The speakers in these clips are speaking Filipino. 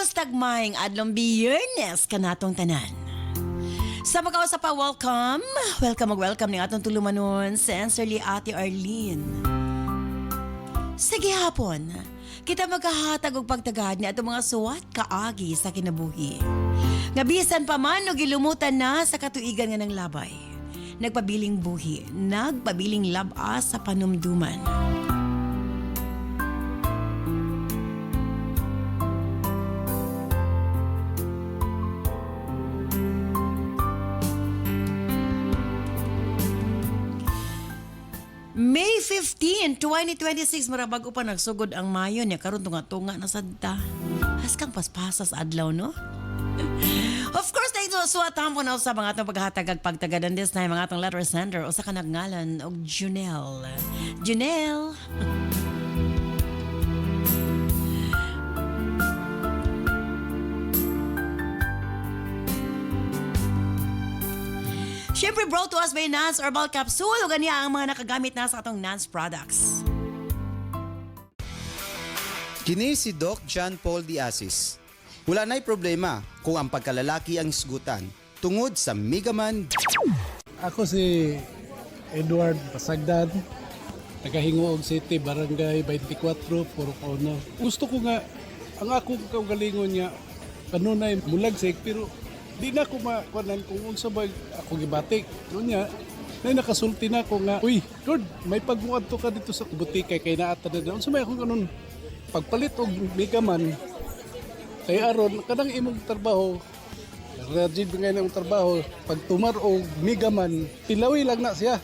Kumusta gmayng adlong biyernes kanatong tanan? Sa pagkausap pa, welcome ning atong tulumanon, Sincerely Ate Arlene. Sige hapon, kita magkahatag og pagtagad ni atong mga suwat kaagi sa kinabuhi. Nga bisan pa man o gilumutan na sa katuigan nga ng labay. Nagpabiling buhi, nagpabiling laba sa panumduman. May 15, 2026, marabago pa nagsugod ang Mayo niya. Karon tunga-tunga na sadta. Haskang paspasas adlaw, no? Of course, na ito suwatan po na sa mga itong paghatagag pagtagadan this na mga itong letter sender o sa kanagnalan o Junel. Junel! Siyempre brought to us by Nance Herbal Capsule o ganiya ang mga nakagamit na sa atong Nance products. Kini si Doc John Paul Diasis. Wala na'y problema kung ang pagkalalaki ang isgutan tungod sa Migaman. Ako si Edward Pasagdan, tagahingoog City, Barangay 24, Purok Ono. Gusto ko nga, ang akong kaugalingon niya, kanunay mulagsik, pero di na ako makuanan kung unsa ba ako gibatik. Doon na nakasulti na ako nga, uy, Lord, may pagmuad to ka dito sa butika kay naata na doon. Unsa may akong ganun, pagpalit og Migaman, kay aron, kanang imong trabaho, rajid nga ng trabaho, pag tumar og Migaman, pilawi lang na siya.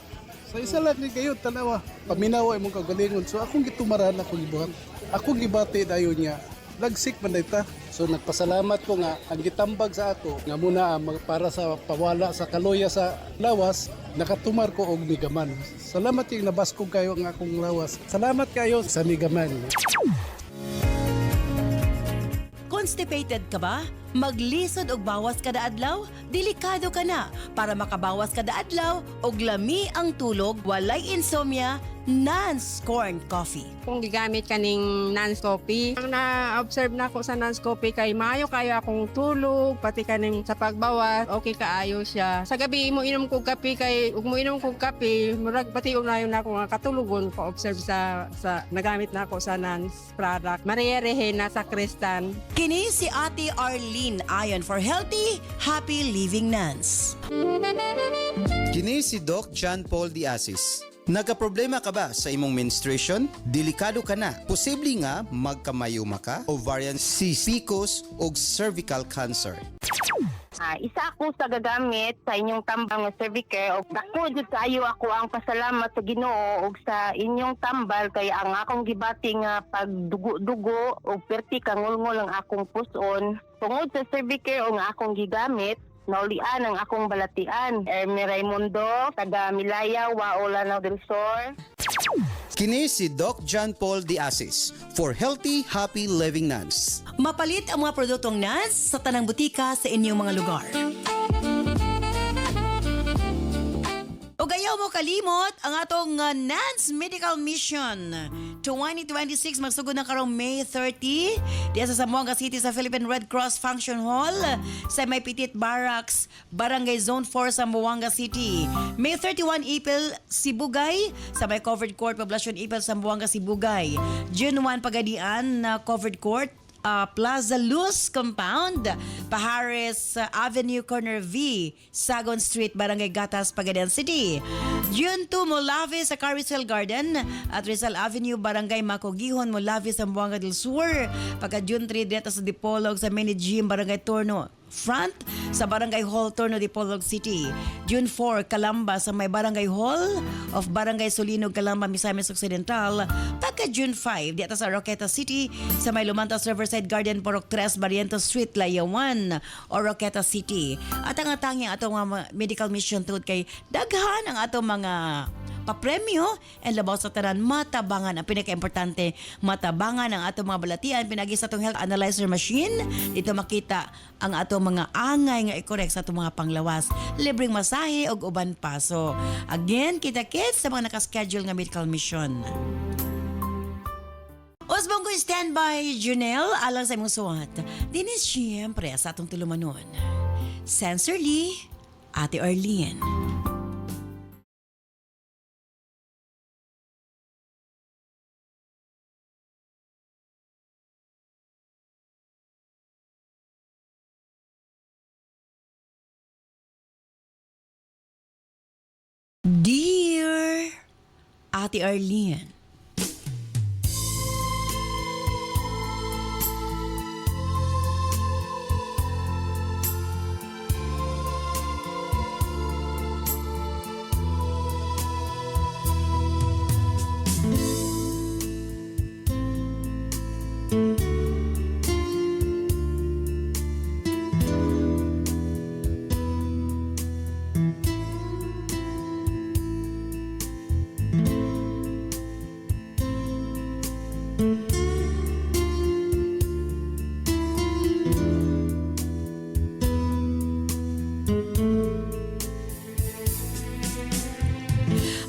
Sa isa lang ni kayo, tanawa, paminawa imong kagalingon. So akong gitumaran, akong gibuhat. Akong gibati dayon niya, lagsik man dayta. So nagpasalamat ko nga ang gitambag sa ako nga muna para sa pawala sa kaloya sa lawas, nakatumar ko og Migaman. Salamat yung nabaskog kayo ang akong lawas. Salamat kayo sa Migaman. Constipated ka ba? Maglisod og bawas kada adlaw? Delikado ka na. Para makabawas kada adlaw og lami ang tulog, walay insomnia, Nance Corn Coffee. Kung gigamit kaning Nance Coffee, ang na-observe na ako sa Nance Coffee kay maayo kayo akong tulog, pati kaning sa pagbawas, okay kaayo siya. Sa gabi mo inom kog kape kay ug mo inom kog kape, murag pati unayon na ako nga katulugon ko observe sa nagamit na ako sa Nance product. Maria Rehena sa Kristan. Kini si Ate Arlene ayon for healthy, happy living Nance. Kini si Doc John Paul Diasis. Nagkaproblema ka ba sa imong menstruation? Delikado ka na. Posible nga magkamayuma ka, ovarian cyst, PCOS o cervical cancer. Isa ako sa gagamit sa inyong tambang nga Cervicare o dako jud kaayo ako ang pasalamat sa Ginoo ug sa inyong tambal kay ang akong gibati nga pagdugo-dugo o perti kangulngol ang akong puson tungod sa Cervicare o nga akong gigamit. Naulian ang akong balatian. Ermi Raimundo, taga Milaya, Waolanao del Sur. Kini si Doc John Paul Diasis for healthy, happy living Nance. Mapalit ang mga produktong Nance sa tanang butika sa inyong mga lugar. O gayaw mo kalimot ang atong Nance Medical Mission 2026 magsugod na karong May 30 diya sa Zamboanga City sa Philippine Red Cross Function Hall sa May Petit Barracks, Barangay Zone 4 sa Zamboanga City. May 31 April Sibugay sa May Covered Court Poblacion April sa Zamboanga Sibugay. June 1 Pagadian na Covered Court Plaza Luz Compound, Pahares Avenue Corner V, Sagon Street, Barangay Gatas, Pagadian City. June 2, Molave sa Carousel Garden at Rizal Avenue, Barangay Macogihon, Molave, Zamboanga del Sur. Pagka June 3, dito sa Dipolog sa Mini Gym, Barangay Torno Front sa Barangay Hall, Torno, Dipolog City. June 4, Calamba sa may Barangay Hall of Barangay Solinog, Calamba, Misamis Occidental. Pagka June 5, dito sa Roqueta City sa may Lumantas Riverside Garden, Porok 3, Barrientos Street, Layawan o Roqueta City. At ang atangi atong mga medical mission tungod kay daghan ang atong mga papremyo and labaw sa tanan matabangan ang pinaka-importante matabangan ang atong mga balatian pinagi sa atong health analyzer machine dito makita ang atong mga angay nga i-correct sa atong mga panglawas libreng masahe og uban pa so again kita kits sa mga naka-schedule nga medical mission. Osbong ko standby, Junel, alang sa imong suwat. Dinis siyempre sa atong tulumanon. Sincerely, Ate Arlene. Dear Ate Arlene,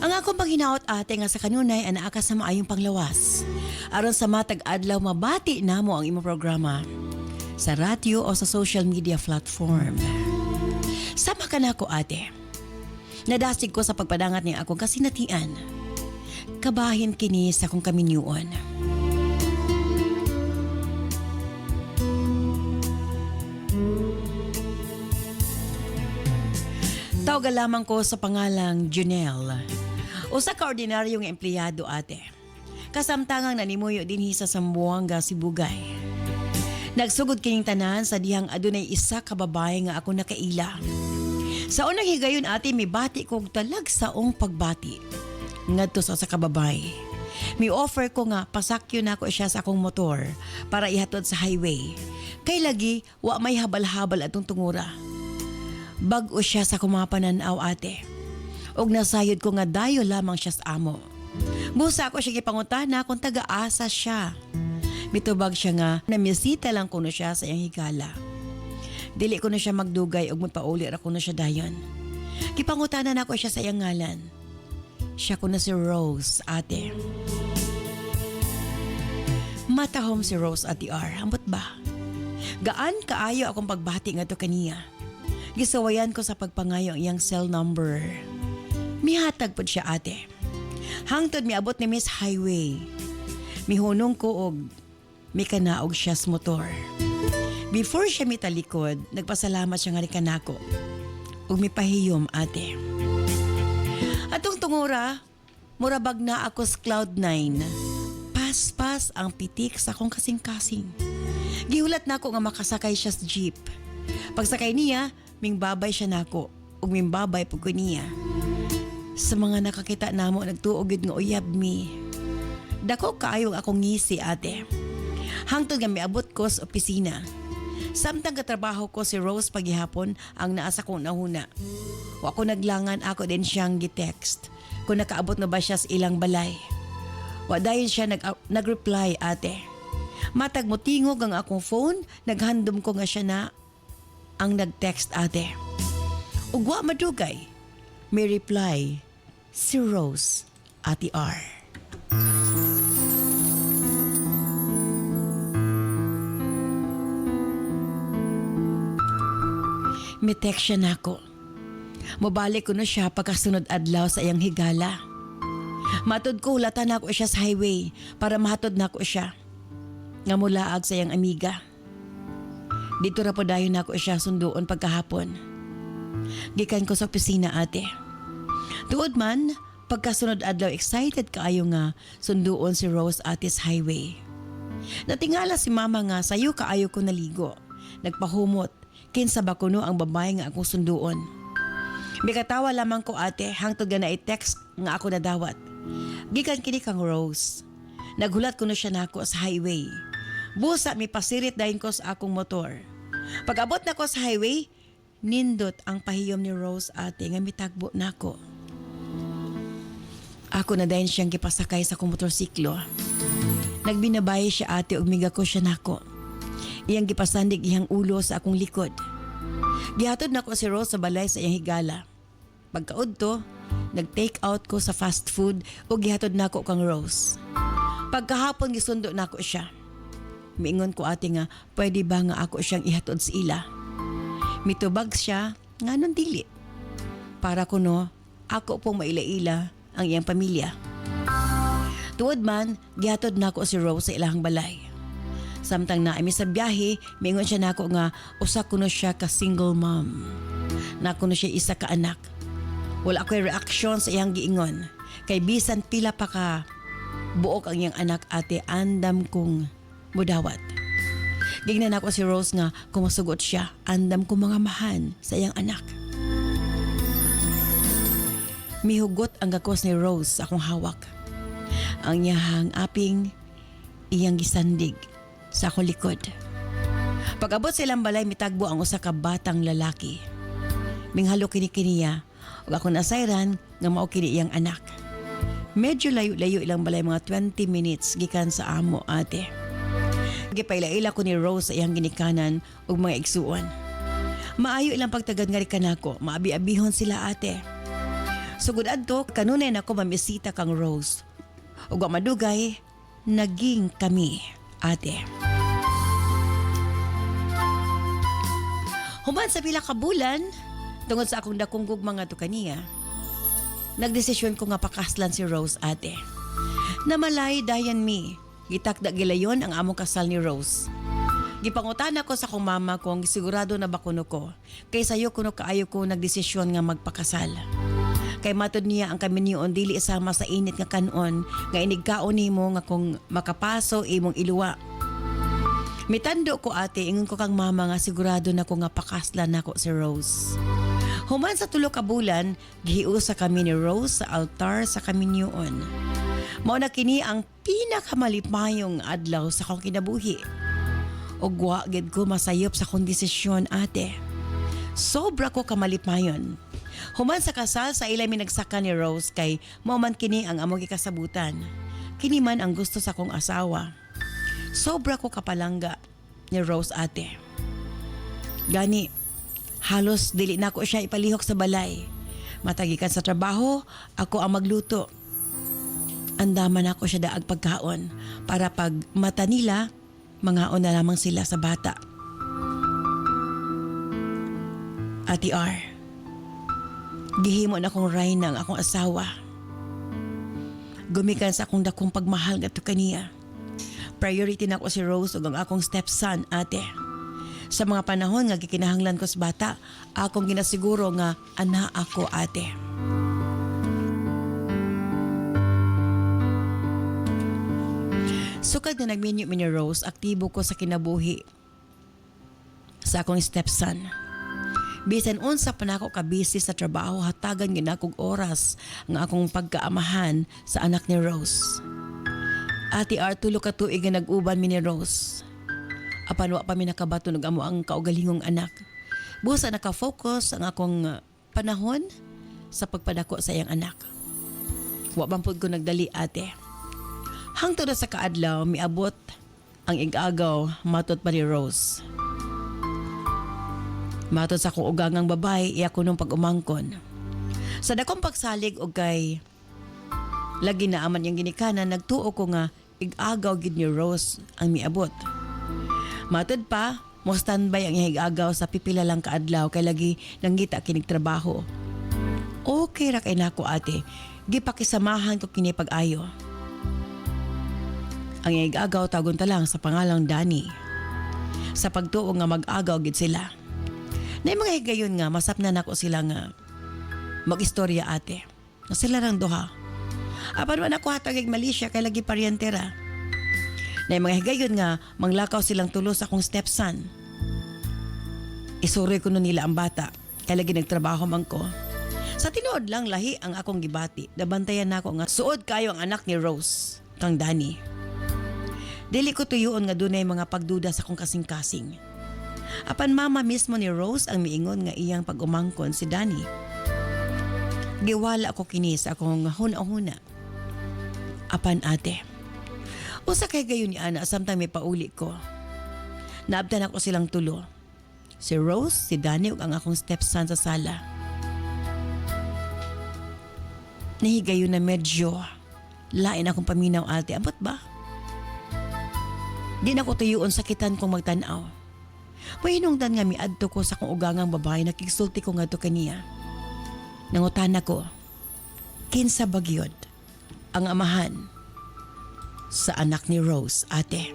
ang akong panghinaot ate nga sa kanunay ana ka sa maayong panglawas. Aron sa matag adlaw mabati namo ang imong programa sa radyo o sa social media platform. Sama ka na ako ate. Nadasig ko sa pagpadangat ng akong kasinatian. Kabahin kini sa akong kaminyuon. Tawag lamang ko sa pangalang Junel. Usa ka ordinaryong empleyado ate. Kasamtangang nanimuyo dinhi sa Zamboanga, Sibugay. Nagsugod kining tanan sa dihang adunay isa ka babae nga ako nakaila. Sa unang higayon ate mibati kog talag saong pagbati. Ngadto sa usa ka babae. Mi offer ko nga pasakyo na ko siya sa akong motor para ihatod sa highway. Kay lagi wa may habal-habal atong tungura. Bag-o siya sa kumapananaw ate. Og nasayod ko nga dayo lamang siya sa amo. Busa ko siya gipangutana kung taga-asa siya. Mitubag siya nga namisita lang kuno siya sa iyang higala. Dili ko na siya magdugay og magpauli ra kuno siya dayon. Gipangutana na ko siya sa iyang ngalan. Siya kuno si Rose ate. Matahom si Rose ate R. Ambot ba? Gaan kaayo akong pagbati nga to kaniya. Gisawayan ko sa pagpangayo ang iyang cell number. Mihatag pod siya ate. Hangtod miabot ni Miss Highway. Mihunong ko og mikanaog siya sa motor. Before siya mitalikod, nagpasalamat siya nga ni kanako. Og mipahiyom ate. Atong tungura, murabag na ako sa Cloud9. Pas-pas ang pitik sa akong kasing-kasing. Gihulat na ako nga makasakay siya sa jeep. Pagsakay niya, mingbabay siya nako ug mingbabay pud ko niya. Sa mga nakakita namo nagtuog gid nga uyab mi. Dako kaayo akong ngisi ate. Hangtod nga miabot ko sa opisina. Samtang katrabaho ko si Rose paghihapon ang naa sa kong nahuna. Wa ko naglangan ako din siyang gi-text kung nakaabot na ba siya sa ilang balay. Wa dayon siya nag-reply ate. Matag mo tingog ang akong phone, naghandom ko nga siya na ang nag-text ate. Ug wa madugay, may reply si Rose ate R. May text siya nako. Mobalik ko na siya pagkasunod adlaw sa iyang higala. Matod ko hulatan ako siya sa highway para mahatod nako siya. Nga mulaag sa iyang amiga. Dito ra po dayon nako siya sunduon pagkahapon. Gikan ko sa opisina ate. Tuod man, pagkasunod adlaw excited kaayo nga sunduon si Rose ate sa highway. Natingala si mama nga sayo kaayo ko naligo. Nagpahumot, kinsa ba kuno ang babae nga akong sunduon. Mikatawa lamang ko ate hangtod nga na-text nga ako nadawat. Gikan kini kang Rose. Naghulat ko na siya nako sa highway. Busa mi pasirit dayon ko sa akong motor. Pag abot na ko sa highway, nindot ang pahiyom ni Rose ate nga mitagbo nako. Ako na dayon siyang gipasakay sa akong motorsiklo. Nagbinabay siya ate ug miga ko siya nako. Iyang gipasandig iyang ulo sa akong likod. Gihatod nako si Rose sa balay sa iyang higala. Pagkaudto, nag-take out ko sa fast food ug gihatod nako kang Rose. Pagkahapon gisundo na ako siya. Miingon ko ate nga, pwede ba nga ako siyang ihatod sa ila? Mitubag siya, nga nun dili. Para kuno, ako pong maila-ila ang iyang pamilya. Tuod man, gihatod na ako si Rose sa ilahang balay. Samtang naami sa biyahe, miingon siya nako nga usa kuno siya ka single mom. Na kuno siya isa ka anak. Wala ako'y reaksyon sa iyang giingon. Kay bisan pila pa ka buok ang iyang anak ate, andam kong mudawat. Gignan ako si Rose nga kumasugot siya, andam kong mga mahan sa iyang anak. Mihugot ang gakos ni Rose sa akong hawak. Ang iyahang aping iyang gisandig sa akong likod. Pag-abot sa ilang balay, mitagbo ang usa ka batang lalaki. Minghalo kini-kiniya ug ako nasayran nga mao kini iyang anak. Medyo layo-layo ilang balay, mga 20 minutes gikan sa amo ate. Gipailaila ko ni Rose sa iyang ginikanan ug mga igsuon. Maayo ilang pagtagad nga kanako, maabi-abihon sila ate. Sugod adto kanunay nako mamisita kang Rose. Ug wa madugay naging kami ate. Human sa pila ka bulan, tungod sa akong dakong gugma nga to kaniya, nagdesisyon ko nga pakaslan si Rose ate. Namalay dayan mi, gitakda gilayon ang among kasal ni Rose. Gipangutan ako sa kong mama kung sigurado na ba kuno ko, kay sayo kuno kaayo ko nagdesisyon nga magpakasal. Kay matod niya ang kami niyon dili isama sa init nga kanon nga inigkaon nimo nga kung makapaso imong iluwa. Mitando ko ate, ingon ko kang mama nga sigurado na ko nga pakaslan nako si Rose. Human sa 3 ka bulan, gihiusa kami ni Rose sa altar sa kami niyon. Mao na kini ang pinakamalipayong adlaw sa akong kinabuhi. Og wa gid ko masayop sa akong desisyon ate. Sobra ko kamalipayon. Human sa kasal sa ilay minagsaka ni Rose kay mao man kini ang among gikasabutan. Kini man ang gusto sa akong asawa. Sobra ko kapalangga ni Rose ate. Gani, halos dili na ko siya ipalihok sa balay. Matagikan sa trabaho, ako ang magluto. Andaman ako siya daag pagkaon para pag mata nila, mangaon na lamang sila sa bata. Ati R, gihimo na akong Rayna ang akong asawa. Gumikan sa akong dakong pagmahal nga to kaniya. Priority na ako si Rose ug ang akong stepson ate. Sa mga panahon nga gikinahanglan ko sa bata, akong ginasiguro nga ana ako ate. Sukad na nagminyo ni Rose, aktibo ko sa kinabuhi sa akong stepson. Bisan unsa pa nako ka busy sa trabaho, hatagan gid akong oras nga akong pagkaamahan sa anak ni Rose. Ati R, 3 ka tuig nga nag-uban mi ni Rose. Apan wa pa mi nakabato amo ang kaugalingong anak. Busa naka-focus ang akong panahon sa pagpadako sa iyang anak. Wa man pud ko nagdali ate. Hangtod na sa kaadlaw miabot ang ig-agaw matot pa ni Rose. Matot sa akong ugangang babay iya ko nung pag-umangkon. Sa dakong pagsalig og kay lagi na aman yung ginikanan, nagtuo ko nga ig-agaw gid ni Rose ang miabot. Matod pa, mo standby ang ig-agaw sa pipila lang kaadlaw kay lagi nanggita kinig trabaho. Okay ra kay nako ate, gipakisamahan ko kini pag-ayo. Ang ig-agaw tagon ta lang sa pangalang Danny. Sa pagtuo nga mag-agaw gid sila. Nay mga higayon nga masapna nako sila nga mag-istorya ate. Na sila rang duha. Apan man ako hatag Malaysia kay lagi paryentera. Na mga higayon nga manglakaw silang tulo sa akong stepson. Isuroy ko nun nila ang bata kay lagi nagtrabaho man ko. Sa tinuod lang lahi ang akong gibati. Nabantayan nako nga suod kayo ang anak ni Rose, kang Danny. Dili ko tuyoon nga dunay mga pagduda sa akong kasing-kasing. Apan mama mismo ni Rose ang miingon nga iyang pag-umangkon si Danny. Giwala ako kini sa akong huna-huna. Apan ate, usa kay gayon ni ana samtang may pauli ko. Naabtan ako silang tulo. Si Rose, si Danny ug ang akong stepson sa sala. Nahigayon na medyo lain akong paminaw ate. Abot ba? Di na ko tuyuon sakitan kong magtanaw. Pahinungdan nga miadto ko sa kong ugangang babae na kigsulti ko nga to kaniya. Nangutan ko, kinsa bagyod ang amahan sa anak ni Rose, ate.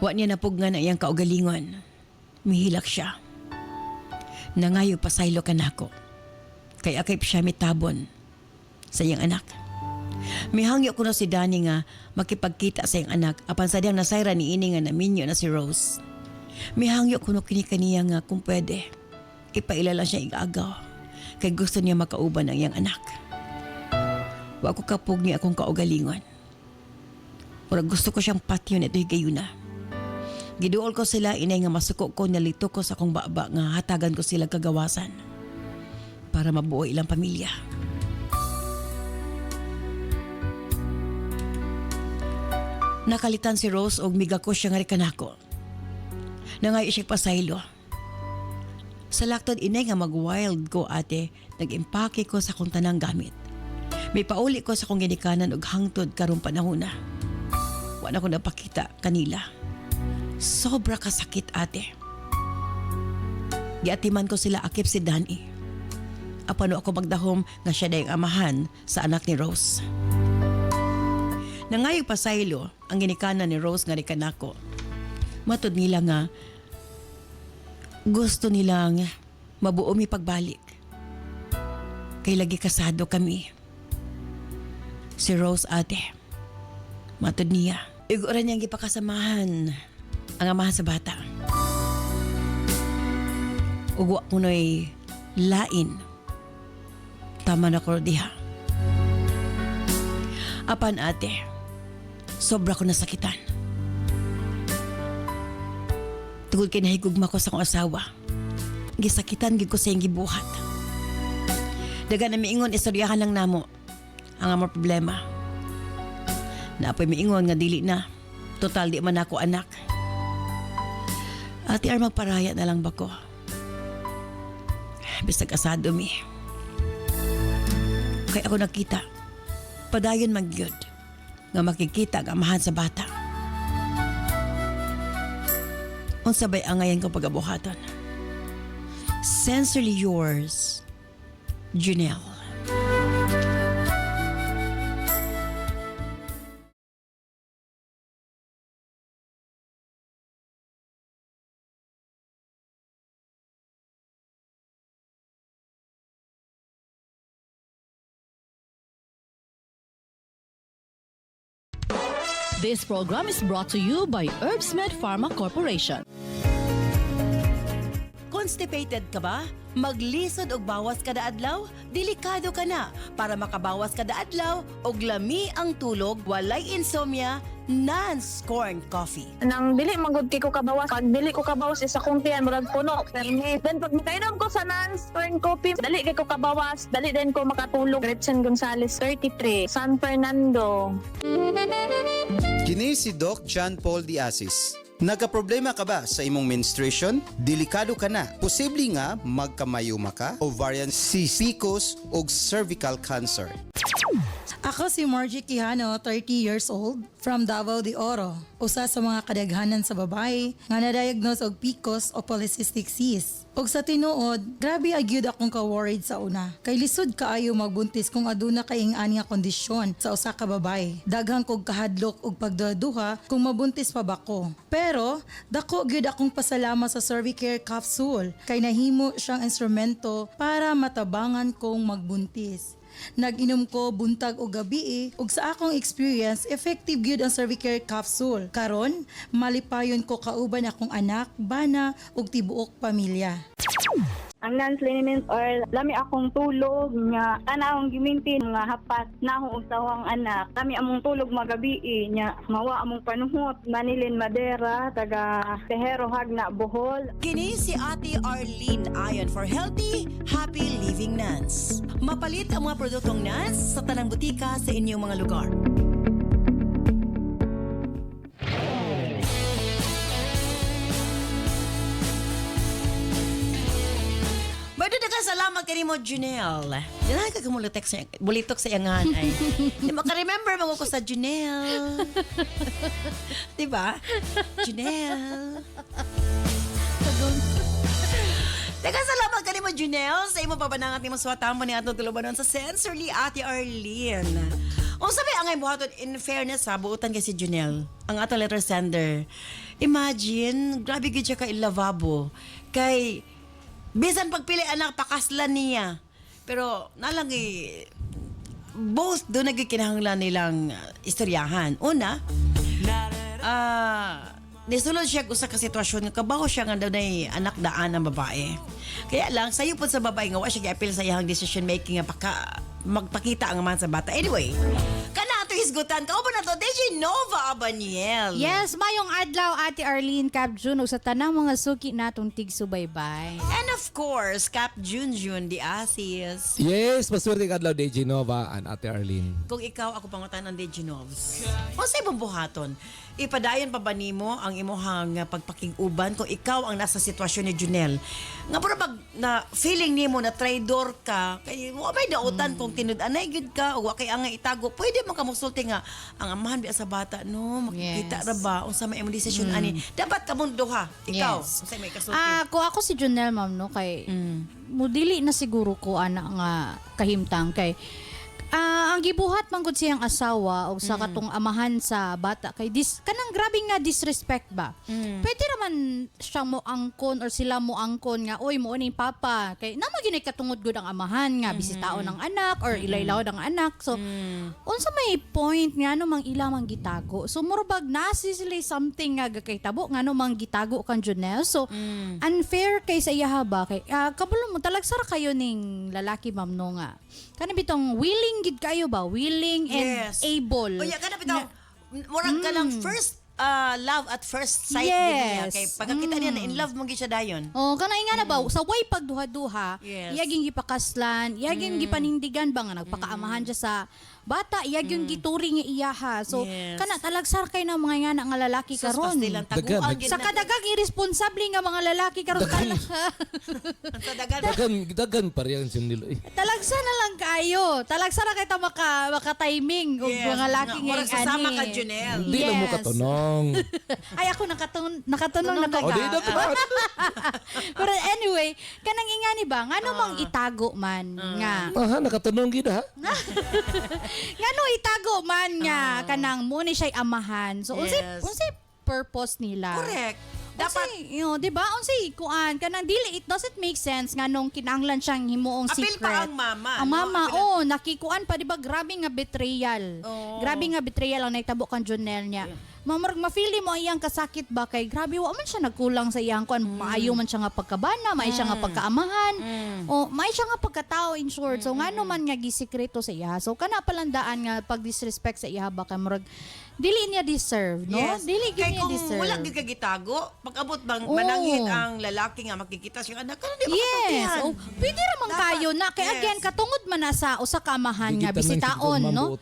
Wa niya napugnan ang iyang kaugalingon. Mihilak siya. Nangayo pasaylo ka nako. Kay akay siya mitabon sa iyang anak. Mihangyo ko na si Danny nga makipagkita sa iyang anak apan sadyang nasayra ni ini nga naminyo na si Rose. Mihangyo ko na kini-kaniya nga kung pwede. Ipailala siya igagaw. Kay gusto niya makauban ang iyang anak. Wa ko kapug niya akong kaugalingon. Pero gusto ko siyang patyon ito higayuna. Giduol ko sila inay nga masuko ko nalito ko sa akong baba nga hatagan ko sila kagawasan para mabuo ilang pamilya. Nakalitan si Rose og migako siya nga rikanako. Nangay siya pasaylo. Sa laktod inay nga mag-wild ko ate, nag-impake ko sa akong tanang gamit. May pauli ko sa akong ginikanan og hangtod karong panahon na. Wala ko napakita kanila. Sobra kasakit ate. Giatiman ko sila akip si Danny. Apano ako magdahom nga siya dayang amahan sa anak ni Rose. Nangayog pasaylo ang ginikanan ni Rose nga ni kanako. Matod nila nga gusto nilang mabuo mi pagbalik. Kay lagi kasado kami. Si Rose ate. Matod niya. Iguran niyang gipakasamahan ang amahan sa bata. Ugwa ko na'y lain. Tama na ko diha. Apan ate, sobra ko nasakitan. Tugod kay nahigugma ko sa akong asawa. Gisakitan gid ko sa iyang gibuhat. Daga na miingon istoryahan lang namo ang among problema. Naapoy miingon nga dili na. Total di man ako anak. Ati ar magparaya na lang ba ko? Bisag asado mi. Kaya ako nakita. Padayon magyod nga makikita ang amahan sa bata. Unsabay ang ngayon ko pag-abuhaton. Sincerely yours, Junelle. This program is brought to you by Herbsmed Pharma Corporation. Constipated ka ba? Maglisod og bawas kada adlaw? Delikado ka na. Para makabawas kada adlaw og lami ang tulog, walay insomnia, Nance Corn Coffee. Nang dili magud kay ko kabawas, pag dili ko kabawas isa kong tiyan murag puno. Then pag mikainom ko sa Nance Corn Coffee, dali kay ko kabawas, dali din ko makatulog. Gretchen Gonzalez, 33, San Fernando. Kini si Doc John Paul Diasis. Nagkaproblema ka ba sa imong menstruation? Delikado ka na. Posible nga magkamayuma ka, ovarian cyst, PCOS o cervical cancer. Ako si Margie Quijano, 30 years old, from Davao de Oro. Usa sa mga kadaghanan sa babae nga na-diagnose og PCOS o polycystic cyst. Og sa tinuod, grabe agyud akong ka-worried sa una. Kay lisod kaayo magbuntis kung aduna kay ani nga kondisyon sa usa ka babae. Daghang kog kahadlok og pagduduha kung mabuntis pa ba ko. Pero dako gyud akong pasalamat sa Cervicare capsule kay nahimo siyang instrumento para matabangan kong magbuntis. Nag-inom ko buntag o gabi ug sa akong experience, effective gyud ang Cervicare capsule. Karon, malipayon ko kauban akong anak, bana ug tibuok pamilya. Ang Nance liniment or lami akong tulog nga ana akong gimintin nga hapat na akong usawang anak. Lami among tulog magabi nya mawa among panuhot. Manilin Madera, taga Tehero Hagna, Bohol. Kini si Ate Arlene Ayon for Healthy, Happy Living Nance. Mapalit ang mga produktong Nance sa tanang butika sa inyong mga lugar. salamat kanimo Junel. Dili ka bulitok sa iyangan ay. Di maka-remember mo ko sa Junel. Di ba? Junel. Teka, salamat kanimo Junel sa imo pabanangat nimo suwatan mo ni atong tulubanon sa Sensorly Ate Arlene. O sabi ang buhaton in fairness ha, buutan kay si Junel, ang atong letter sender. Imagine, grabe gid siya ka lavabo. Kay bisan pagpili anak pakaslan niya. Pero nalang both doon nagkikinahanglan nilang istoryahan. Una, nisulod siya usa ka sitwasyon nga kabaho siya nga daw nay anak daan ng babae. Kaya lang sayo po sa babae nga wa siya gi-appeal sa iyang decision making nga magpakita ang man sa bata. Anyway, kana ato hisgutan ka ba na to DJ Nova Abaniel. Yes, mayong adlaw Ate Arlene Cap Jun sa tanang mga suki natong tigsubaybay. And of course, Cap Junjun di Asis. Yes, maswerte ka adlaw DJ Nova and Ate Arlene. Kung ikaw ako pangutan ng DJ Novs. O sa ibang buhaton, ipadayon pa ba nimo ang imuhang pagpakiguban kung ikaw ang nasa sitwasyon ni Junel? Nga pura pag na feeling nimo na traidor ka, kay wa may dautan kung tinud-anay gud ka o wa kay ang itago, pwede man ka musulti nga ang amahan biya sa bata no, makikita Yes. ra ba unsa may imong desisyon ani? Dapat ka mong duha, ikaw. Yes. Unsa may kasulti? Kung ako si Junel ma'am no kay mudili na siguro ko ana nga kahimtang kay ang gibuhat man gud siyang asawa o sa katong amahan sa bata kay kanang grabe nga disrespect ba. Pwede raman siyang mo angkon or sila mo angkon nga oy mo ni papa kay nama ginay katungod gud ang amahan nga bisitaon ng anak or ilaylaw ng anak. So unsa may point nga no mang ila mang gitago. So murabag nasi sila something nga gakahitabo nga no mang gitago kan Junel. So unfair kay sa iya ba kay kabalo mo talagsara kayo ning lalaki ma'am no nga. Kana bitong willing gid kayo ba? Willing and Yes. able. O ya kana bitaw, murag ka lang first love at first sight Yes. din niya. Kay pagkakita niya na in love mo gid siya dayon. Oh, kana nga na ba sa way pagduha-duha, Yes. iyaging gipakaslan, iyaging gipanindigan ba nga nagpakaamahan siya sa bata, iyaging gituring nga iyaha. So Yes. kana talagsar kay na mga nga lalaki Sus, karon. pastilang taguan Dagan. gid Sa na. kadagang irresponsable nga mga lalaki karon Sa dagan. Dagan pa rin si Nilo. talagsa na lang kayo. Talagsa na kay ta maka-timing og Yes. mga lalaki nga Murag sasama ka Junel. Hindi lang mo Yes. katunong. Ay ako nakatunong na O di na ba? Pero anyway, kanang ingani ba ngano mang itago man nga. Aha, nakatunong gid ha. Ngano itago man nga kanang mo ni siya amahan. So Yes. unsay purpose nila? Correct. Dapat di ba? Unsay kuan kanang dili it doesn't make sense nganong kinahanglan siyang himuong Apil secret. pa ang mama. Ang no? mama, Apil- nakikuan pa, di ba? Grabe nga betrayal. Grabe nga betrayal ang naitabo kan Junel niya. Mamorag ma-feel mo iyang kasakit ba kay grabe wa man siya nagkulang sa iyang kuan. Maayo man siya nga pagkabana, maayo siya nga pagkaamahan. O maayo siya nga pagkatao in short. So ngano man nga gisikreto sa iya. So kana palandaan nga pag-disrespect sa iya ba kay murag dili niya deserve, no? Yes. Dili gyud Kay niya kung deserve. wala gid ka gitago, pag-abot bang Oo. mananghid ang lalaki nga makikita siya anak, kana di Yes. makapagtihan. Oh, pwede ramang Dapat. kayo na kay Yes. again katungod man na sa usa ka amahan nga bisitaon, no?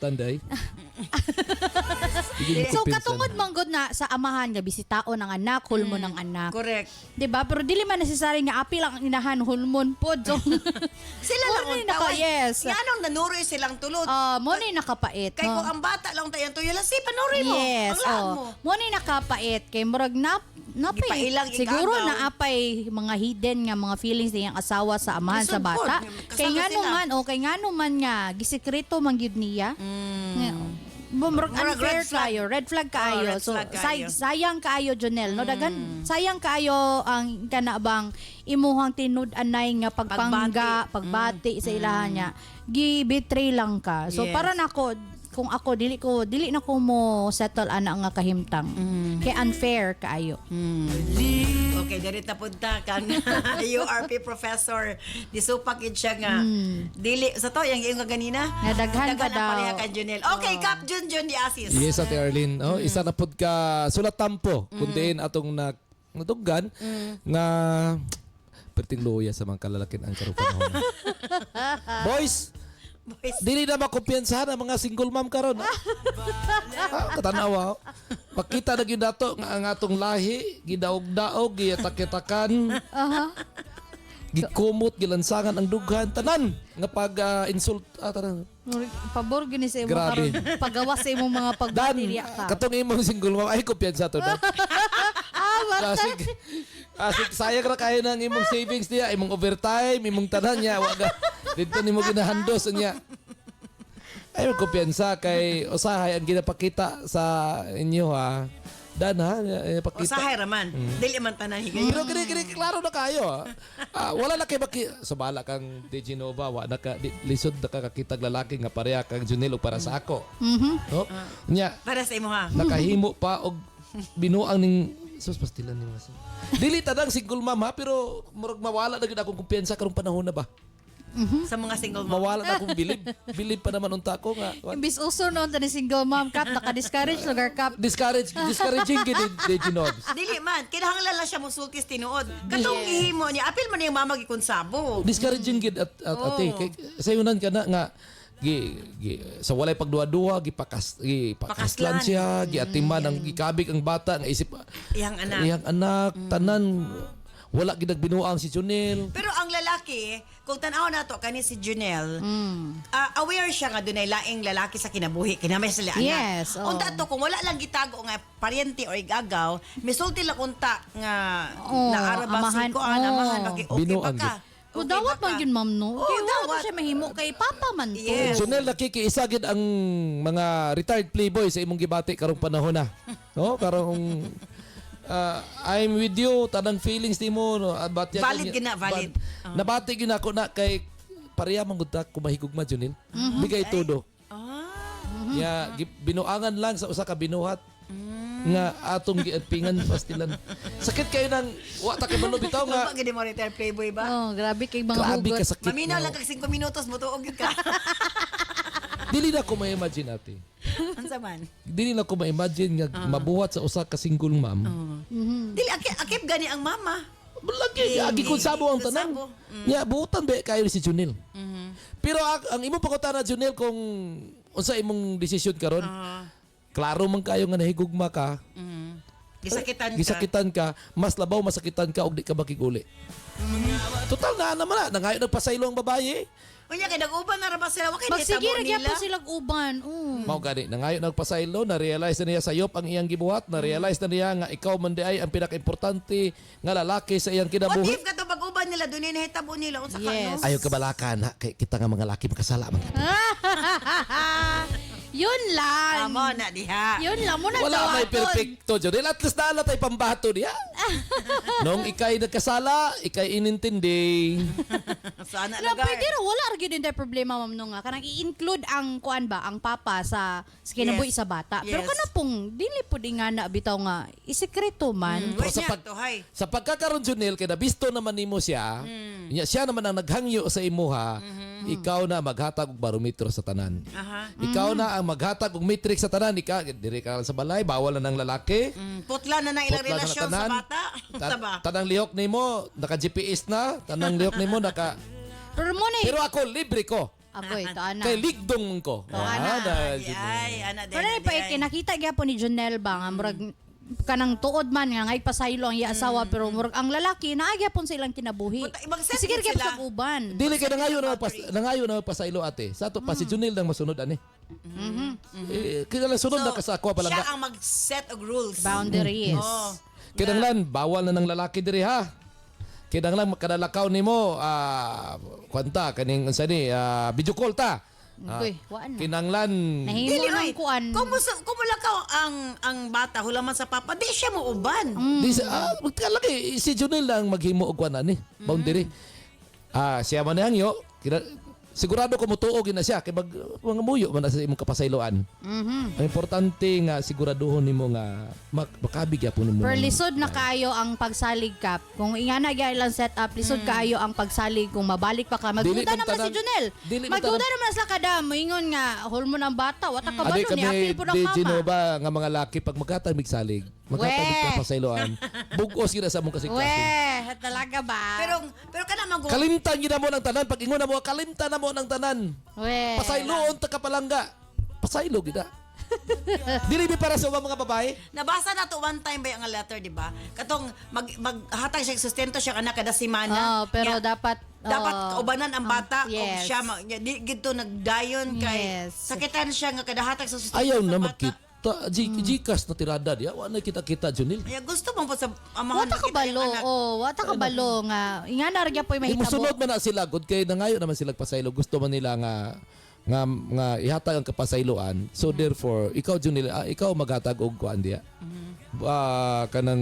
So katungod man gud na sa amahan nga bisitaon ang anak, hulmon ng anak. Correct. 'Di ba? Pero dili man necessary nga apil ang inahan hulmon pod. So Sila lang Mo ni ang naka- tawag. yes. Nga anong nanuroy silang tulod. mo ni nakapait. Kay no? kung ang bata lang tayo tuyo lang, si panuroy mo. Yes, Ang lahat mo. mo ni nakapait kay murag napay Gipailang siguro igagaw. na apay mga hidden nga mga feelings niyang asawa sa amahan sa Lisod pod. bata. Kasama Kay ngano sila. man kay ngano man nga gisekreto man gyud niya. Murag Murag unfair red flag. kayo, red flag kayo. red So flag kayo. sayang kayo Jonel, no dagan sayang kayo ang kanabang imuhang tinud-anay nga pagpangga, pagbati sa ilahan niya. Gi-betray lang ka. So Yes. para nako kung ako dili na ko mo settle ana nga kahimtang. Kay unfair kaayo. Okay, dali ta punta kang URP professor. Disupakid siya nga. Dili sa to yang iyong ganina. Nga daghan ka ang daw. pareha ka Junel. Okay, Cap Junjun di Asis. Yes, Ate Arlene. Oh, isa na pod ka sulat tampo. Kundiin atong natuggan nga perting luya sa mga kalalakin ang karupanahon. Boys, dili na makumpiyansahan ang mga single mom karon. Katanawa. Pakita na gyud nato nga ang atong lahi gidaog-daog giatak-takan. gikumot gilansangan ang dughan tanan nga pag insult tanan. Pabor gini sa imo Grabe. karon pagawas sa imong mga Dan, pagbatilya ka. katong imong single mom ay kumpiyansa to Dan. Asig sayang ra kayo ng imong savings niya, imong overtime, imong tanan niya, waga. Dito nimo ginahandos niya. Ay kumpiyansa kay usahay ang ginapakita sa inyo ha. Dan ha, O pakita. sahay raman. Dili man tanan higayon. Pero kini klaro na kayo ha. Wala na kay subala kang DJ Nova, wa na ka lisod na ka kakitag lalaki nga pareha kang Junel ug para sa ako. No? Nya Para sa imo ha. nakahimo pa og binuang ning sus pastilan ni mas. Dili tadang single mom ha, pero murag mawala na gid akong kumpiyansa karong panahon na ba. Sa mga single mom. Mawala na akong bilib. Bilib pa naman unta ko nga. Imbis uso noon tani single mom kap naka-discourage lugar kap. Discouraging gid DJ Nobs. Dili man, kinahanglan lang siya musultis tinuod. Katong ihimo niya, apil man yung mama gikonsabo. Discouraging gid at ate kay sayunan ka na nga sa walay pagduwa-duwa gipakaslan siya giatiman ang gikabig ang bata nga isip Iyang anak. tanan wala gid binuang si Junel. Pero ang lalaki, kung tanaw na to kani si Junel, aware siya nga dunay laing lalaki sa kinabuhi, kinamay sila anak. Yes, oo. Unta to kung wala lang gitago nga paryente or igagaw, misulti lang unta nga naarabasin amahan, ko ang amahan okay Binuang ba ka? O dawat man yun ma'am no. Oo, Kaya wala dawat. siya mahimo kay papa man to. Yes. Junel nakikiisa gid ang mga retired playboy sa imong gibati karong panahon na. No, karong I'm with you tanang feelings nimo no Valid gina, valid. Nabati gid ako na kay pareha man gud ta kumahigugma Junel. Bigay todo. Ya binuangan lang sa usa ka binuhat. Nga atong giadpingan pastilan. Sakit kayo nang wa ta kay malo bitaw nga. Nga gid mo retired playboy ba? Oh, grabe kay mga Grabe hugot. ka sakit. Maminaw no. lang kag 5 minutos mo tuog gyud ka. Dili na ko ma-imagine ate. Unsa man? Dili na ko ma-imagine nga mabuhat sa usa ka single mom. Dili akip gani ang mama. Lagi agi kun sabo ang tanan. Sabo. Ya buutan ba kayo si Junel. Pero ang imong pangutana Junel kung unsa imong desisyon karon? Klaro man kayo nga nahigugma ka. Gisakitan ka. Gisakitan ka, mas labaw masakitan ka og di ka makiguli. Total na naman na nangayo nagpasaylo ang babae. Unya kay nag-uban na ra ba sila? Wa kay Magsige nitabo ra nila. gyapon silang uban. Mao gani nangayo nagpasaylo, na-realize na niya sayop ang iyang gibuhat, na-realize na niya nga ikaw man di ay ang pinaka-importante nga lalaki sa iyang What kinabuhi. if kato pag-uban nila dunay nahitabo nila unsa ka Yes. no? Ayaw kabalakan ha, kay kita nga mga laki makasala man. Yun lang. Amo na diha. Yun lang mo na Wala may dawaton. perfecto Junel. At least naala tayo pambato niya. Nung ikay nagkasala, ikay inintindi. Sana Na lugar. pwede ra wala ra gyud yung problema ma'am no nga kanang i-include ang kuan ba ang papa sa kinabuhi Yes. sa bata. Pero Yes. kana pong dili pud nga na bitaw nga isekreto man. Wait sa niya pag- to hay. Sa pagkakaroon Junel, kaya nabisto naman nimo siya, siya naman ang naghangyo sa imuha, ikaw na maghatag og barometro sa tanan. Aha. Ikaw na ang maghatag og metric sa tanan. Diri ka lang sa balay, bawal na ng lalaki. Putla na ilang Putla na relasyon sa tanan. bata. Unsa ba? Tanang lihok nimo, naka-GPS na. Tanang lihok nimo, Pero mo ni Pero ako, libre ko. agoy to ana. Kay ligdong ko. Ana. dahil Ay, ana Pero na pa kinakita gyapon ni Jonel ba nga murag kanang tuod man nga ngay pasaylo ang iya asawa pero murag ang lalaki naagya pon sa ilang kinabuhi. Puta, ibang set Sige gid gyud sila. sa uban. Dili kay nangayo na pasaylo ate. Sa to pa si Junel lang masunod ani. Kaya lang sunod na ka sa ako palangga. Siya ang mag-set og rules. Boundaries. Oh. Kinanglan bawal na ng lalaki diri ha. Kinanglan kadalakaw nimo kwanta kaning unsa ni video call ta. Uy, waan na. Kinanglan Nahimo Dili ng ay. kuan. Kumulakaw ang bata hulaman sa papa, di siya mo uban. di sa magkalaki si Junel lang maghimo og kwan ani. Boundary. Siya man hangyo sigurado ko mutuog na siya kay mga muyo man na sa imong kapasayloan. Ang importante nga siguraduhon nimo nga makabig gyapon nimo. Per lisod na kayo ang pagsalig kap. Kung ingana gyud lang set up, lisod kayo ang pagsalig kung mabalik pa ka. Dili Magduda man naman si tanan- Junel. dili man Magduda tanan- naman sa kada moingon nga hormone ang bata, wata ka ba Adi ni apil po ng di mama. Genova nga mga laki pag maghatag salig, maghatag Weh! ka pasayloan. Bugos gid sa among kasiglasin. Weh, talaga ba? Pero kana man Kalimtan gid mo ng tanan pag ingon na mo kalimtan na mo ng tanan. Weh. Pasayloon ta kapalangga. Pasaylo gid. Dili mi para sa mga babae. Nabasa na to one time ba ang letter, di ba? Katong maghatag siya sustento siya kana kada semana. pero Nga, dapat ubanan ang bata o yes. siya di gito nagdayon kay Yes. sakitan siya nga kada hatag sa sustento Ayaw sa na bata. magkita. Gcash na tirada diya. Wa na kita-kita, Junil. Ay, gusto mong po sa amahan Wata ka balo, wata ka balo nga. Inga na rin po yung Musunod mahitabo. man na sila gud kay nangayo naman sila pasaylo. Gusto man nila nga ihatag ang kapasayloan. So therefore, ikaw Junil, ikaw maghatag og kuan diya. Kanang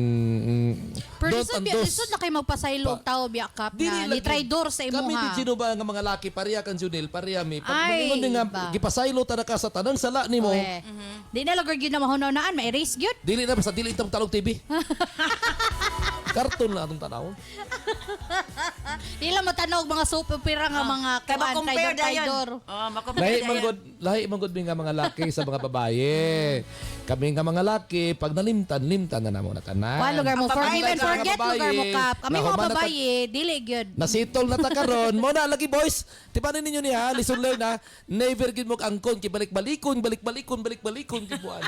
Pero don't lisod, endos. lisod na kayo magpasaylog tao biyakap na ni traidor sa Kami imuha. di sino ba nga mga laki pareha kan Junil, pareha mi. Pag Ay, moingon din nga ba. gipasaylo ta na ka sa tanang sala nimo. Oe. Di na lagor gyud na mahunawaan, may erase gyud. Dili na basta dili itong talog TV. Karton lang atong tanaw. Di lang matanog mga soap opera nga mga Kaya kuan ma-compare traidor. dayon. Oh, ma-compare Lahi dayon. manggod mi nga mga laki sa mga babaye. Kami nga mga laki pag nalimtan na namo na tanan. Wa lugar mo Ang babae forgive and ba, forget mga lugar mo babaye, kap. Kami mga nahuman na babaye dili gyud. Nasitol na ta karon. Mo na lagi boys. Tipanin ninyo niya, listen learn na. Never gid mo angkon kay balik-balikon gibuan.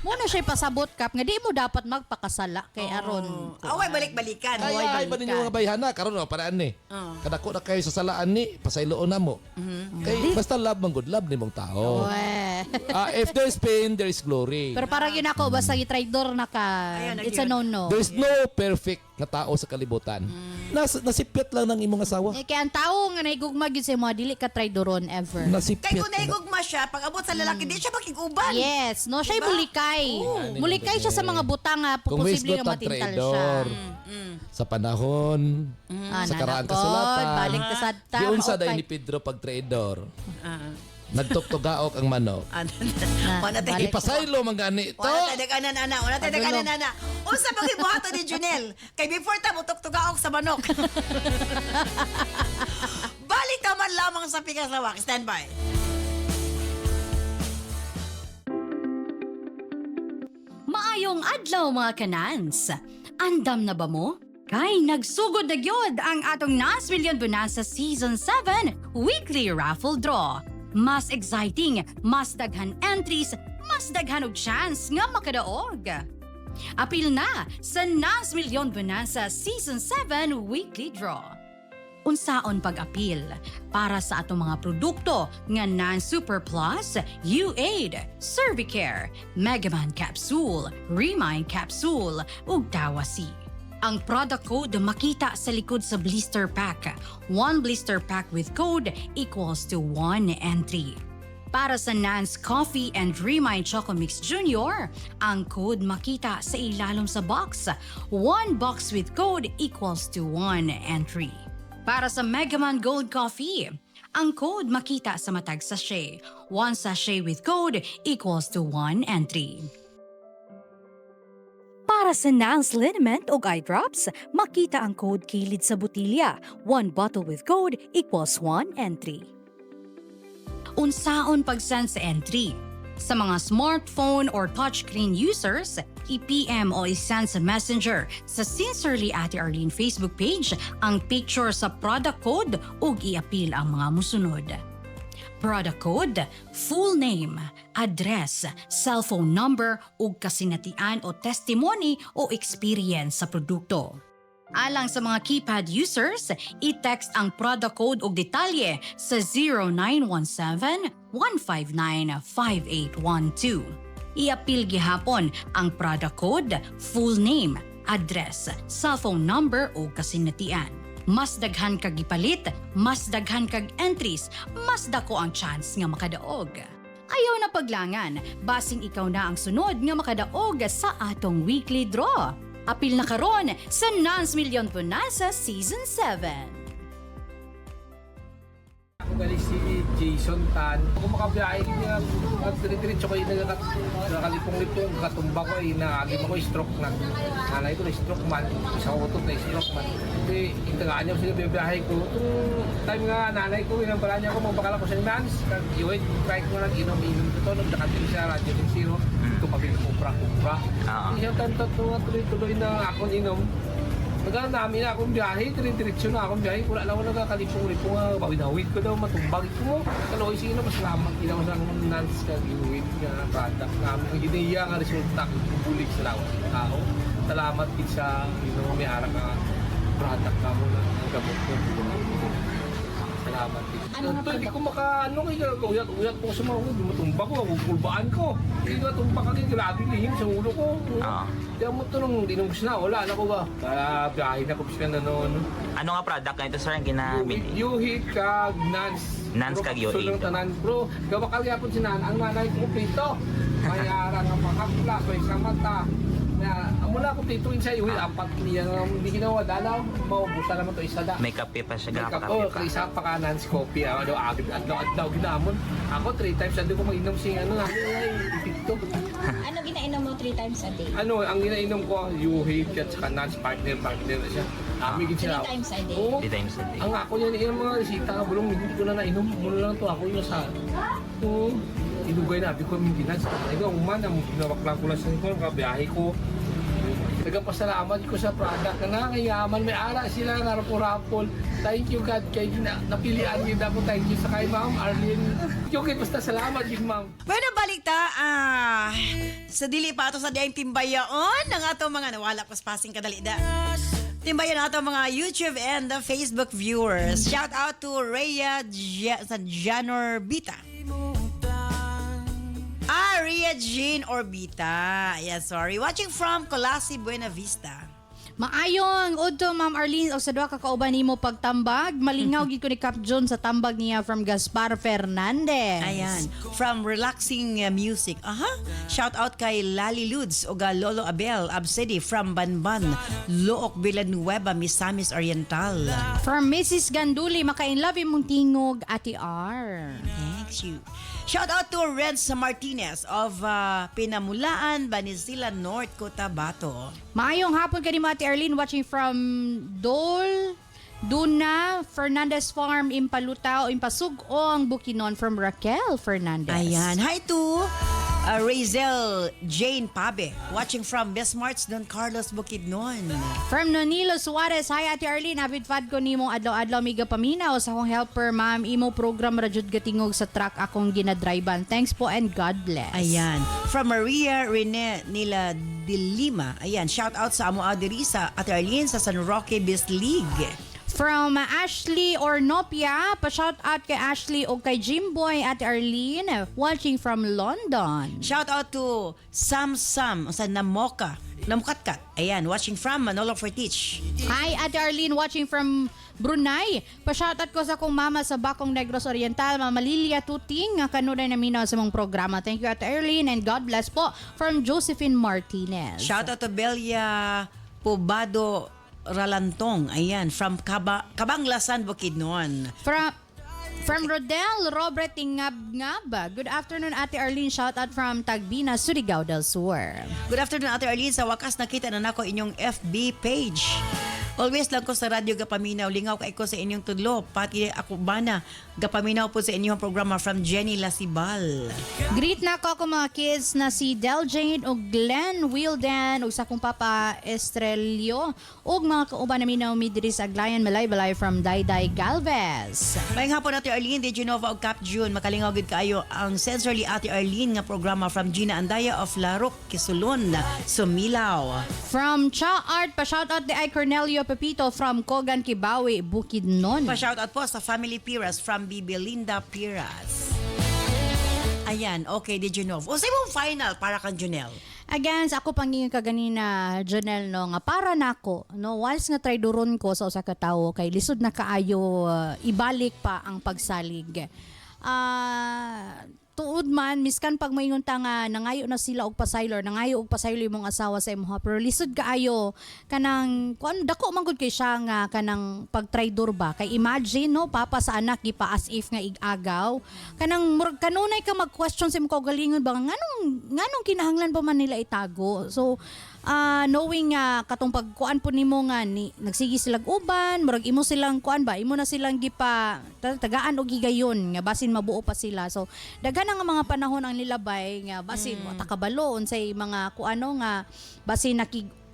Mo na siya pasabot kap nga di mo dapat magpakasala kay aron. Away balik-balikan. Ay ba ninyo mga bayhana karon paraan ni. Kadako na kayo sa salaan ni, pasayloon na mo. Kay basta love man good, love nimong tao. Oe. If there is pain, there is glory. Pero parang yun ako, basta i-traidor na ka, Ayun, it's a no-no. There's no perfect na tao sa kalibutan. Nasipyat lang ng imong asawa. Eh, kaya ang tao nga naigugmag yun sa mga dili ka traidoron ever. Kay Nasipyat. kung naigugma siya, pag abot sa lalaki, di siya makiguban. Yes, no, siya'y Diba? mulikay. Mulikay siya sa mga butang nga, Kung posible misgot nga ang matintal siya. traidor sa panahon, sa karaan nanakot, kasulatan, balik ka sa tama. yun sa okay. day ni Pedro pag traidor. Nagtuktugaok ang manok. Wala tayo. balik. Ipasaylo man gani to. Wala tayo kanan ana. Wala tayo kanan ana. Unsa pag ibuhato ni Junel? Kay before ta mutok tugaok sa manok. Balik naman lamang sa Pikas Lawak. Stand by. Maayong adlaw mga kanans. Andam na ba mo? Kay nagsugod na gyud ang atong Nas Million Bonanza Season 7 Weekly Raffle Draw. Mas exciting, mas daghan entries, mas daghan og chance nga makadaog. Apil na sa Nas Million Bonanza Season 7 Weekly Draw. Unsaon pag-apil para sa atong mga produkto nga Nan Super Plus, U-Aid, Cervicare, Megaman Capsule, Remind Capsule ug Dawasi. Ang product code makita sa likod sa blister pack. One blister pack with code equals to 1 entry. Para sa Nans Coffee and Remind Choco Mix Junior, ang code makita sa ilalom sa box. One box with code equals to 1 entry. Para sa Megaman Gold Coffee, ang code makita sa matag sachet. One sachet with code equals to 1 entry. Para sa Nans Liniment o Eye Drops, makita ang code kilid sa botilya. One bottle with code equals 1 entry. Unsaon pag-send sa entry? Sa mga smartphone or touchscreen users, i-PM o i-send sa Messenger sa Sincerely Ate Arlene Facebook page ang picture sa product code ug i-apil ang mga musunod. Product code, full name, address, cellphone number ug kasinatian o testimony o experience sa produkto. Alang sa mga keypad users, i-text ang product code ug detalye sa 0917-159-5812. I-apil gihapon ang product code, full name, address, cellphone number ug kasinatian. Mas daghan kag gipalit, mas daghan kag entries, mas dako ang chance nga makadaog. Ayaw na paglangan, basing ikaw na ang sunod nga makadaog sa atong weekly draw. Apil na karon sa Nans Million Bonanza Season 7. Ako gali si Jason Tan. Kung makabiyahe niya, magdiretso ko yung nakalipong-lipong katumba ko, nagagim ako stroke na. Nanay ko na stroke man, isa ko ito na stroke man. Kasi itagaan niya sila biyahe ko. Itong time nga nanay ko, inambala niya ako, magbakala ko sa Nans. Yun, try ko lang inom-inom ito, nagdakatin siya, Radio Zero. Ito kami kupra-kupra. Isang time tuloy-tuloy na ako inom. Nagano namin na akong biyahe, diretso na akong biyahe. Wala lang ako nagkakalipong-lipong nga, bawid-hawid ko daw, matumbag ko. Kaloy, sino mas salamat, ilaw sa nans ka, ginuwid nga product namin. Ang ginaya nga resulta, bulig sa lawas ng tao. Salamat din sa, may arang nga product ka mo na gamot ko. Salamat din. Ito, hindi ko uyat po sa mga ulo, matumba ko, pulbaan ko. Hindi ko matumba ka din, grabe lihim sa ulo ko. Diyan mo ito nung dinubos na, wala na ko ba? Kaya biyahe na ko bisa na noon. Ano nga product na ito, sir, ang ginamit? Yuhit kag Nans. Nans kag Yuhit. Sulong tanan, bro. Gawa kalyapon si Nan, ang nanay ko pito. Mayara nga pakapla, may samata. Mula ko pituin sa Yuhit, apat niya, hindi ginawa dalaw. Maubusan naman ito isa da. May kape pa siya, May kape kape, pa. isa pa ka Nans coffee. Adlaw ginamon. Ako 3 times a day ko mag-inom sing ipito. Ano ginainom mo 3 times a day? Ang ginainom ko, Yuhit at saka Nans partner na siya. Amigin siya. 3 times a day? Oo. 3 times a day. Ang ako yan, yung mga resita nga, bulong, hindi ko na nainom. Muna lang to ako yung sa... Oo. Inugay na, ko yung ginas. Ikaw, umana, ginawak lang ko lang sa nito, kabiyahe ko. Nagpasalamat ko sa product na nangayaman. May ara sila nga rapol-rapol. Thank you God kay napilian niyo ako. Thank you sa kay Ma'am Arlene. Okay, basta salamat din Ma'am. Bueno, balik ta. Sa dili pa ito sa diayong timbayaon ng atong mga nawala paspasing kadali da. Timbayan na atong mga YouTube and Facebook viewers. Shout out to Rhea Janorbita. Rhea Jean Orbita. Yeah, sorry. Watching from Colasi, Buena Vista. Maayong udto Ma'am Arlene o sa duha ka kauban nimo pagtambag. Malingaw gid ko ni Cap John sa tambag niya from Gaspar Fernandez. Ayan. From Relaxing Music. Shout out kay Lali Ludes o Lolo Abel Absedi from Banban, Look Villanueva, Misamis Oriental. From Mrs. Ganduli, makainlove mong tingog Ate R. Thanks you. Shout out to Reds Martinez of Pinamulaan, Banisila North, Cotabato. Maayong hapon kanimo Ate Arlene watching from Duna Fernandez Farm, Impalutao, Impasugong, Bukidnon from Raquel Fernandez. Ayan. Hi to Razel Jane Pabe, watching from Besmarts, Don Carlos, Bukidnon. From Nonilo Suarez, hi Ate Arlene, avid fad ko nimong adlaw-adlaw miga paminaw sa akong helper ma'am, imo program radyod gatingog sa truck akong ginadriban. Thanks po and God bless. Ayan. From Maria Rene Nila de Lima. Ayan. Shout out sa amo diri sa Ate Arlene sa San Roque Bislig. From Ashley Ornopia, pa-shout out kay Ashley o kay Jimboy at Arlene, watching from London. Shout out to Sam sa Namukatkat. Ayan, watching from Manolo Fortich. Hi Ate Arlene, watching from Brunei. Pa-shout out ko sa kong mama sa Bacong Negros Oriental, Mama Lilia Tuting, nga kanunay na minaw sa mong programa. Thank you Ate Arlene and God bless po. From Josephine Martinez. Shout out to Belia Pobado Ralantong. Ayan, from Kabanglasan, Bukidnon. From Rodel Robert Tingab-ngab. Good afternoon, Ate Arlene. Shout out from Tagbina, Surigao del Sur. Good afternoon, Ate Arlene. Sa wakas nakita na nako inyong FB page. Always lang ko sa radyo gapaminaw. Lingaw kay ko sa inyong tudlo. Pati ako bana gapaminaw po sa inyong programa from Jenny Lasibal. Greet na ko mga kids na si Del Jane o Glenn Wilden o sa kong papa Estrelio o mga kauban namin na umidiri sa Aglayan Malay-Balay from Dayday Galvez. Mayang hapon Ate Arlene, de Genova o Cap June. Makalingaw gid kaayo ang Sensorly Ate Arlene nga programa from Gina Andaya of Larok, Kisulon, Sumilaw. From Cha Art, pa-shoutout di ay Cornelio Pepito from Kogan, Kibawi, Bukidnon. Pa-shoutout po sa Family Piras from Bibi Linda Piras. Ayan, okay, di Junov. O sa mong final para kang Junel. Again, ako pangingin ka ganina, Jonel, no, nga para nako, no, once nga traidoron ko sa usa ka tawo kay lisod na kaayo ibalik pa ang pagsalig. Tuod man miskan pag moingon ta nga nangayo na sila og pasaylor, nangayo og pasaylor imong asawa sa imong pero lisod kaayo kanang kuan dako man gud kay siya nga kanang pagtraidor ba kay imagine no papa sa anak gipa as if nga igagaw kanang murag kanunay ka mag-question sa imong kaugalingon ba nganong kinahanglan pa man nila itago. So knowing katong pagkuan po nimo nga ni nagsigi silang uban murag imo silang kuan ba imo na silang gipa tagaan og gigayon nga basin mabuo pa sila. So daghan nga mga panahon ang nilabay nga basin mo takabalo unsay mga kuano nga basin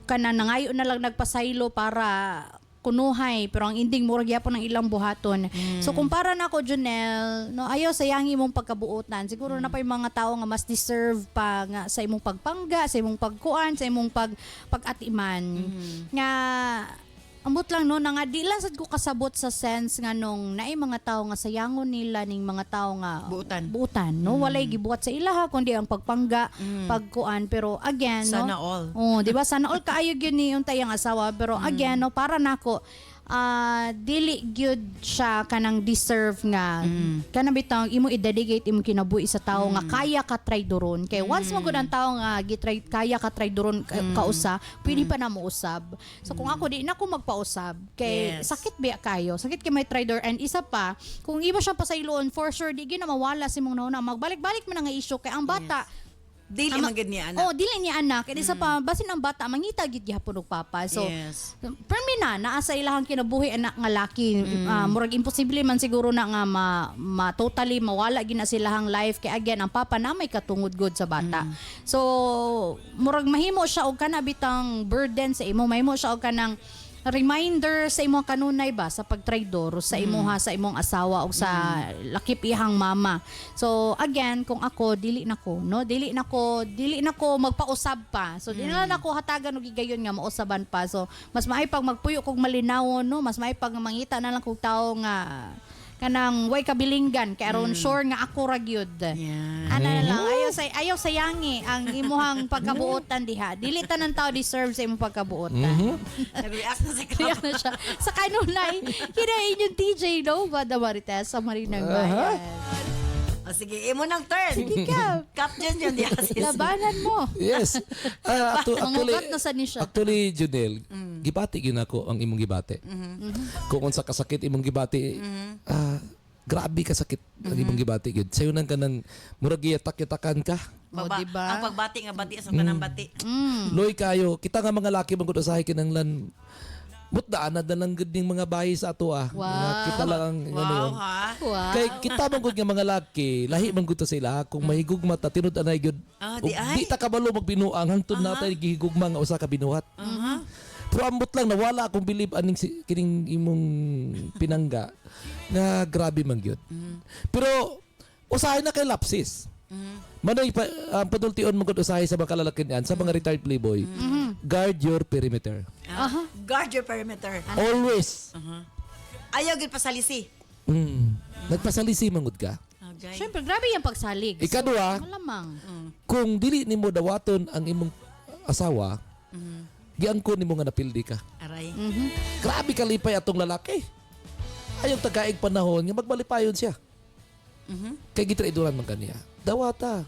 kana nangayo na lang nagpasaylo para kunuhay pero ang ending murag gyapon ng ilang buhaton. So kumpara nako Jonel, no ayaw sayangi imong pagkabuotan. Siguro na pa yung mga tao nga mas deserve pa nga sa imong pagpangga, sa imong pagkuan, sa imong pag-atiman. Nga ambot lang no nga di lang sad ko kasabot sa sense nga nung naay mga tao nga sayangon nila ning mga tao nga buutan no walay gibuhat sa ilaha kundi ang pagpangga pagkuan pero again Sana no all. oh di ba sana all kaayo gyud ni untay ang asawa pero again no para nako dili gyud siya kanang deserve nga kanang bitaw imo i-dedicate imo kinabuhi sa tao nga kaya ka traidoron kay once mo gud ang tao nga gitry kaya ka traidoron kausa pwede pa na mo usab so kung ako di na ko magpausab kay sakit ba kayo sakit kay may traidor and isa pa kung imo siya pasayloon for sure di gyud na mawala si mong nauna magbalik-balik man nga issue kay ang bata Dili man gid niya anak. Oh, dili niya anak. Kaya isa pa, basin ang bata, mangita gid gyapon og papa. So, permi naa sa ilahang kinabuhi anak nga laki. Murag imposible man siguro na nga totally mawala gid na silahang life. Kaya again, ang papa na may katungod good sa bata. So, murag mahimo siya og kana bitang burden sa imo. Mahimo siya og kanang reminder sa imong kanunay ba sa pagtraidor sa imuha sa imong asawa o sa lakip ihang mama. So again, kung ako dili nako magpausab pa. So dili na nako hatagan og gigayon nga mausaban pa. So mas maay pag magpuyo kog malinawon no, mas maay pag mangita na lang kog tawo nga kanang way kabilinggan kay aron sure nga ako ra gyud. Ana na lang ayaw sayangi ang imuhang pagkabuotan diha. Dili tanan tao deserve sa imong pagkabuotan. Nag-react na sa Kaya na siya. Sa kanunay, kinain yung TJ, no? Bada Marites, sa Marinang Bayan. O sige, imo nang turn. Sige ka. Captain yun, di asis. Labanan mo. Yes. Mangugat na sa niya. Actually, Junel, gibati gyud ako ang imong gibati. Kung unsa kasakit imong gibati, grabe ka sakit ang imong gibati gyud. Sayo nang kanang murag giyatak-yatakan ka. Diba? Ang pagbati nga bati sa kanang bati. Loy kayo, kita nga mga laki man gud usahay kinanglan. Mutdaan na lang gud ning mga bahay sa ato ah. Wow. Nga kita lang ang Wow, ha? Wow. Kay kita man gud nga mga laki, lahi man gud to sila kung mahigugma ta tinud anay gud. Di ay. Di ta kabalo magbinuang hangtod natay gihigugma nga usa ka binuhat. Pero ambot lang nawala akong believe aning kining imong pinangga nga grabe man gyud. Pero usahay na kay lapsis. Manoy padultion mo gud usahay sa mga kalalakihan sa mga retired playboy. Guard your perimeter. Guard your perimeter. Always. Ayaw gid pasalisi. Nagpasalisi mangud ka. Okay. Siyempre, grabe yung pagsalig. Ikadua, Malamang. kung dili nimo dawaton ang imong asawa, giangko nimo nga napildi ka. Aray. Grabe kalipay atong lalaki. Ayaw tagaig panahon nga magbalipayon siya. Kay gitraiduran man kaniya. Dawata.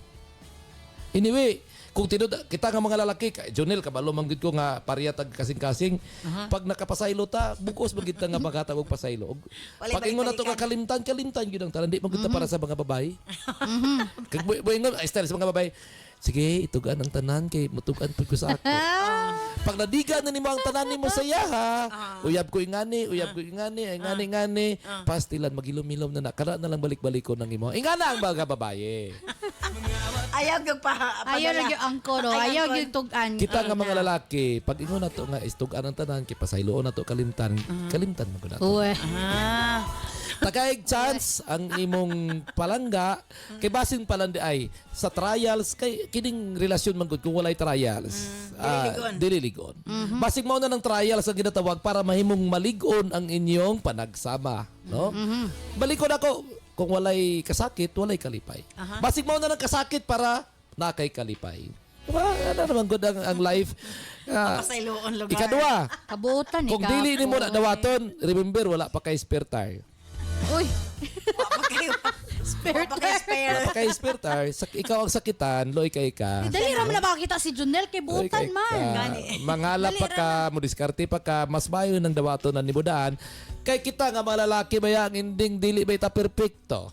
Anyway, kung kita nga mga lalaki, Jonel, kabalo man gid ko nga pareha tag kasing-kasing, pag nakapasaylo ta, bukos magid ta nga maghatag og pasaylo. Pag ingon nato nga kalimtan gyud ang tanan, di man gid ta para sa mga babae. Kag buingon ay style sa mga babae. Sige, itugan ang tanan kay mutugan pud ko sa ako. Pag nadiga na nimo ang tanan nimo sa iya ha. Uyab ko ingani, ingani. Pastilan magilom-ilom na nakara na lang balik-balik ko nang imo. Ingana ang mga babae. Ayaw gyud pa. Ayaw na yung angko, no? Ayaw yung tugan. Kita nga mga lalaki, pag ingon nato nga istugan ang tanan kay pasayloon nato kalimtan mo gud nato. Uwe. Tagaig chance ang imong palangga kay basin palandi ay sa trials kay kining relasyon man gud kung walay trials dililigon. Basig mao na ng trials ang ginatawag para mahimong maligon ang inyong panagsama, no? Balikon ako kung walay kasakit, walay kalipay. Basig mao na ng kasakit para nakay kalipay. Ano naman gud ang life. Pasayloon lugar. Ikadua, Kabuotan kung dili nimo na dawaton, remember wala pa kay spare tire. Uy. Spare Wala pa kay spare tire, ikaw ang sakitan, loy kay ka. Dali ra man na makakita si Junel kay Loy buotan kay man. ka. Mangala pa ka, mo diskarte pa ka, mas mayo ng dawaton na nibudaan. Kay kita nga mga lalaki ba ang ending dili ba ita perfecto.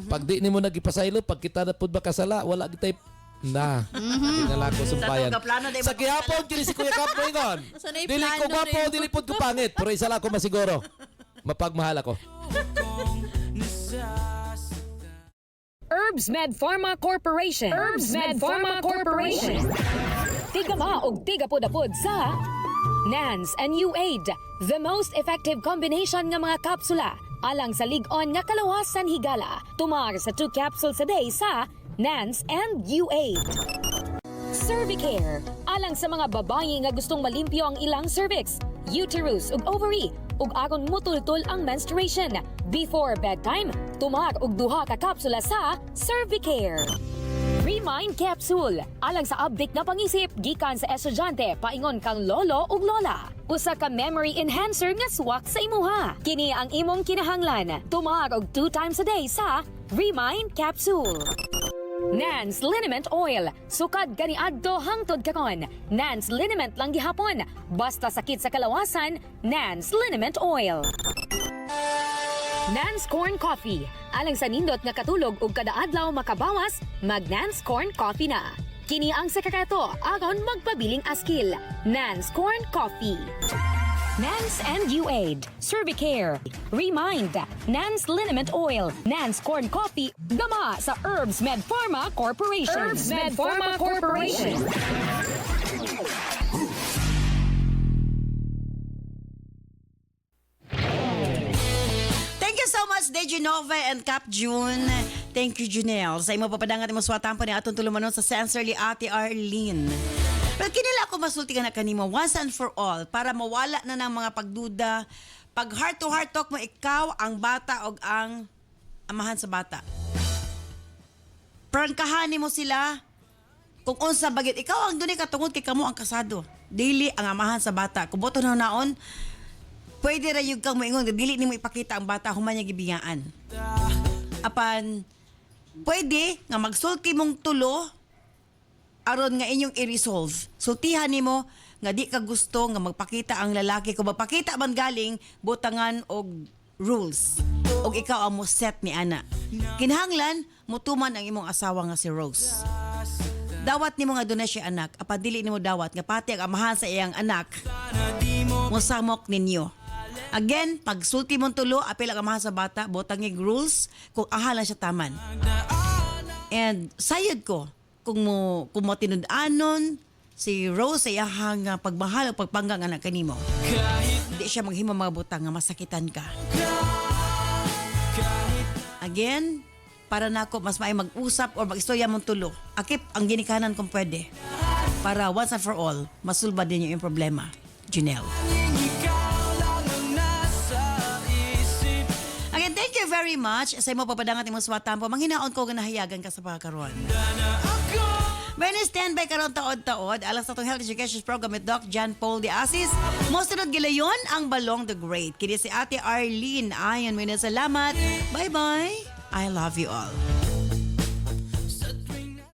Pag di nimo nagipasaylo, pag kita na pud ba kasala, wala gitay na. Tingala ko sumbayan. Sa gihapon kini si Kuya Kap moingon. Dili ko gwapo, dili pud ko pangit, pero isa lang ako masiguro. Mapagmahal ako. Herbs Med Pharma Corporation. tigama og tigapod-apod sa NANS and UAID, the most effective combination nga mga kapsula alang sa lig-on nga kalawasan higala. Tumar sa 2 capsules a day sa NANS and UAID. Cervicare, alang sa mga babae nga gustong malimpyo ang ilang cervix, uterus ug ovary, ug aron mutultol ang menstruation. Before bedtime, tumar og 2 ka kapsula sa Cervicare. Remind Capsule, alang sa update na pangisip gikan sa estudyante paingon kang lolo ug lola. Usa ka memory enhancer nga swak sa imuha. Kini ang imong kinahanglan. Tumar og 2 times a day sa Remind Capsule. NANS Liniment Oil. Sukad ganiadto hangtod karon. NANS Liniment lang gihapon. Basta sakit sa kalawasan, NANS Liniment Oil. NANS Corn Coffee. Alang sa nindot nga katulog ug kada adlaw makabawas, mag NANS Corn Coffee na. Kini ang sekreto aron magpabiling askil. NANS Corn Coffee. NANS and UAID, Cervicare, Remind, NANS Liniment Oil, NANS Corn Coffee, gama sa Herbs Med Pharma Corporation. Herbs Med Pharma Corporation. Thank you so much, Deji Nova and Cap June. Thank you, Junelle. Sa imo papadangan mo swatan po ni atong tulumanon sa Sensorly Ate Arlene. Pero kinila ako masulti ka na kanimo once and for all para mawala na ng mga pagduda. Pag heart-to-heart talk mo, ikaw ang bata o ang amahan sa bata. Prangkahanin mo sila kung unsa bagit. Ikaw ang dunay katungod kay kamo ang kasado. Dili ang amahan sa bata. Kung boto na naon, pwede ra yung kang maingon. Dili ni mo ipakita ang bata human niya gibiyaan. Apan, pwede nga magsulti mong tulo aron nga inyong i-resolve. Sultihan nimo nga di ka gusto nga magpakita ang lalaki. Kung magpakita man galing, butangan og rules. Og ikaw ang mo set ni ana. Kinahanglan, mutuman ang imong asawa nga si Rose. Dawat nimo nga doon siya anak. Apan dili nimo dawat nga pati ang amahan sa iyang anak. Musamok ninyo. Again, pag sulti mong tulo, apil ang amahan sa bata, butangig rules kung ahala siya taman. And sayod ko, kung mo tinud-anon si Rose sa iyahang pagmahal o pagpanggang anak kanimo. Hindi siya maghimo mga butang nga masakitan ka. Again, para nako mas maay mag-usap o mag-istorya mong tulo. Akip ang ginikanan kung pwede. Para once and for all, masulba din yung problema. Junelle. Again, thank you very much. Sa imo papadangat imong swatan po, manghinaon ko nga nahayagan ka sa pagkaroon. When standby karon taod-taod, alas sa itong health education program with Doc John Paul de Asis, mosunod gilayon ang Balong the Great. Kini si Ate Arlene. Ayon, may salamat. Bye-bye. I love you all.